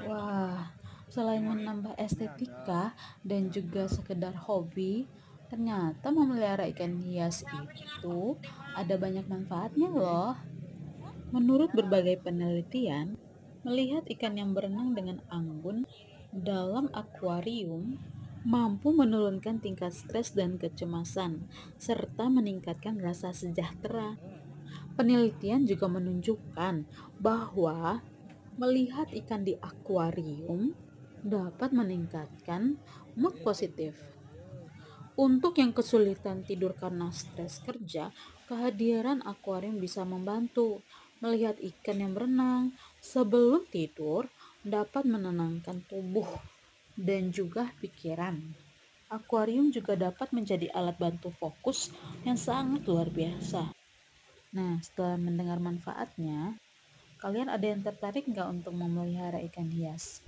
Wah, selain menambah estetika dan juga sekedar hobi, ternyata memelihara ikan hias itu ada banyak manfaatnya loh. Menurut berbagai penelitian, melihat ikan yang berenang dengan anggun dalam akuarium mampu menurunkan tingkat stres dan kecemasan, serta meningkatkan rasa sejahtera. Penelitian juga menunjukkan bahwa melihat ikan di akuarium dapat meningkatkan mood positif. Untuk yang kesulitan tidur karena stres kerja, kehadiran akuarium bisa membantu. Melihat ikan yang berenang sebelum tidur dapat menenangkan tubuh dan juga pikiran. Akuarium juga dapat menjadi alat bantu fokus yang sangat luar biasa. Nah, setelah mendengar manfaatnya, kalian ada yang tertarik nggak untuk memelihara ikan hias?